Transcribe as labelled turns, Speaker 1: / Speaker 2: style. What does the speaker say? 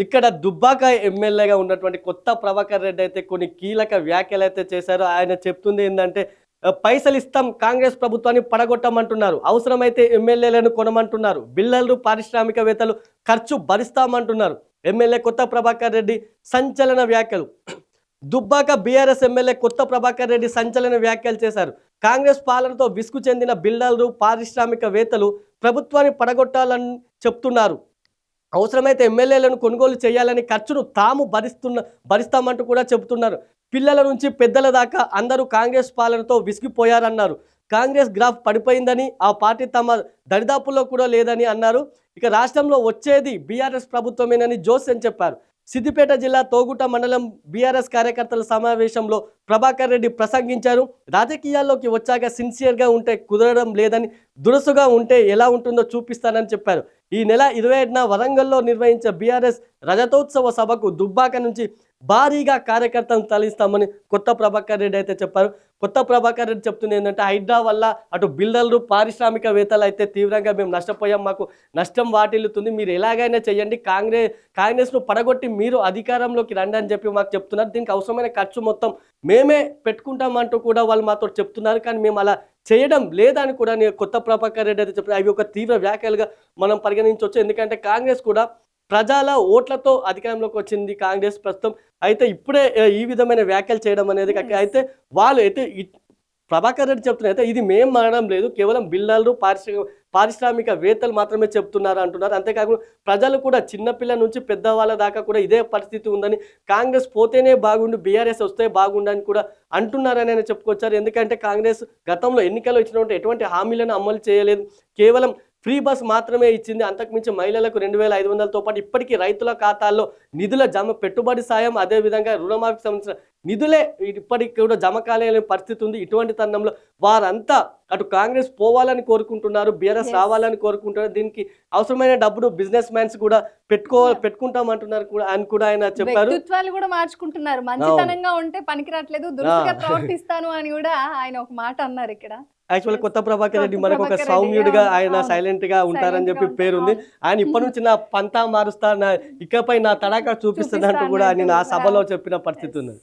Speaker 1: ఇక్కడ దుబ్బాక ఎమ్మెల్యేగా ఉన్నటువంటి కొత్త ప్రభాకర్ రెడ్డి అయితే కొన్ని కీలక వ్యాఖ్యలు అయితే చేశారు. ఆయన చెప్తుంది ఏంటంటే పైసలు ఇస్తాం కాంగ్రెస్ ప్రభుత్వాన్ని పడగొట్టమంటున్నారు, అవసరమైతే ఎమ్మెల్యేలను కొనమంటున్నారు, బిల్డర్లు పారిశ్రామికవేత్తలు ఖర్చు భరిస్తామంటున్నారు. ఎమ్మెల్యే కొత్త ప్రభాకర్ రెడ్డి సంచలన వ్యాఖ్యలు. దుబ్బాక బీఆర్ఎస్ ఎమ్మెల్యే కొత్త ప్రభాకర్ రెడ్డి సంచలన వ్యాఖ్యలు చేశారు. కాంగ్రెస్ పాలనతో విసుగు చెందిన బిల్డర్లు పారిశ్రామికవేత్తలు ప్రభుత్వాన్ని పడగొట్టాలని చెప్తున్నారు, అవసరమైతే ఎమ్మెల్యేలను కొనుగోలు చేయాలని ఖర్చును తాము భరిస్తామంటూ కూడా చెబుతున్నారు. పిల్లల నుంచి పెద్దల దాకా అందరూ కాంగ్రెస్ పాలనతో విసిగిపోయారన్నారు. కాంగ్రెస్ గ్రాఫ్ పడిపోయిందని, ఆ పార్టీ తమ దరిదాపుల్లో కూడా లేదని అన్నారు. ఇక రాష్ట్రంలో వచ్చేది బీఆర్ఎస్ ప్రభుత్వమేనని జోసెన్ చెప్పారు. సిద్దిపేట జిల్లా తోగుట మండలం బీఆర్ఎస్ కార్యకర్తల సమావేశంలో ప్రభాకర్ రెడ్డి ప్రసంగించారు. రాజకీయాల్లోకి వచ్చాక సిన్సియర్గా ఉంటే కుదరడం లేదని, దురుసుగా ఉంటే ఎలా ఉంటుందో చూపిస్తానని చెప్పారు. ఈ నెల 27న వరంగల్లో నిర్వహించే బీఆర్ఎస్ రజతోత్సవ సభకు దుబ్బాక నుంచి భారీగా కార్యకర్తలను తరలిస్తామని కొత్త ప్రభాకర్ రెడ్డి అయితే చెప్పారు. కొత్త ప్రభాకర్ రెడ్డి చెప్తుంది ఏంటంటే హైడ్రా వల్ల అటు బిల్డర్లు పారిశ్రామికవేత్తలు అయితే తీవ్రంగా మేము నష్టపోయాం, మాకు నష్టం వాటిల్లుతుంది, మీరు ఎలాగైనా చేయండి, కాంగ్రెస్ను పడగొట్టి మీరు అధికారంలోకి రండి అని చెప్పి మాకు చెప్తున్నారు. దీనికి అవసరమైన ఖర్చు మొత్తం మేమే పెట్టుకుంటామంటూ కూడా వాళ్ళు మాతో చెప్తున్నారు. కానీ మేము అలా చేయడం లేదని కూడా కొత్త ప్రభాకర్ రెడ్డి అయితే చెప్తున్నారు. అవి ఒక తీవ్ర వ్యాఖ్యలుగా మనం పరిగణించవచ్చు. ఎందుకంటే కాంగ్రెస్ కూడా ప్రజల ఓట్లతో అధికారంలోకి వచ్చింది కాంగ్రెస్ ప్రస్తుతం. అయితే ఇప్పుడే ఈ విధమైన వ్యాఖ్యలు చేయడం అనేది అయితే వాళ్ళు అయితే ప్రభాకర్ రెడ్డి చెప్తున్నారు అయితే ఇది మేము అనడం లేదు, కేవలం బిల్డర్లు పారిశ్రామికవేత్తలు మాత్రమే చెప్తున్నారు అంటున్నారు. అంతేకాకుండా ప్రజలు కూడా చిన్నపిల్ల నుంచి పెద్దవాళ్ళ దాకా కూడా ఇదే పరిస్థితి ఉందని, కాంగ్రెస్ పోతేనే బాగుండు బీఆర్ఎస్ వస్తే బాగుండని కూడా అంటున్నారని ఆయన చెప్పుకొచ్చారు. ఎందుకంటే కాంగ్రెస్ గతంలో ఎన్నికల్లో ఇచ్చినటువంటి ఎటువంటి హామీలను అమలు చేయలేదు, కేవలం ఫ్రీ బస్ మాత్రమే ఇచ్చింది. అంతకుమించి మహిళలకు 2500తో పాటు ఇప్పటికీ రైతుల ఖాతాల్లో నిధుల జమ, పెట్టుబడి సాయం, అదేవిధంగా రుణమాఫీకి సంబంధించిన నిధులే ఇప్పటికి కూడా జమ కాలేని పరిస్థితి ఉంది. ఇటువంటి తరుణంలో వారంతా అటు కాంగ్రెస్ పోవాలని కోరుకుంటున్నారు, బీఆర్ఎస్ రావాలని కోరుకుంటున్నారు. దీనికి అవసరమైన డబ్బును బిజినెస్ మ్యాన్స్ కూడా పెట్టుకుంటామంటున్నారు కూడా అని కూడా ఆయన చెప్పారు.
Speaker 2: వ్యక్తిత్వాలు కూడా మార్చుకుంటున్నారు, మంచితనంగా ఉంటే పనికిరాట్లేదు, దురుసుగా ప్రవర్తిస్తాను అని కూడా ఆయన ఒక మాట అన్నారు. ఇక్కడ
Speaker 1: యాక్చువల్ కొత్త ప్రభాకర్ రెడ్డి మనకు ఒక సౌమ్యుడిగా, ఆయన సైలెంట్ గా ఉంటారని చెప్పి పేరుంది. ఆయన ఇప్పటి నుంచి నా పంతా మారుస్తా, ఇకపై నా తడాకా చూపిస్తుందంటూ కూడా ఆయన ఆ సభలో చెప్పిన పరిస్థితి ఉన్నది.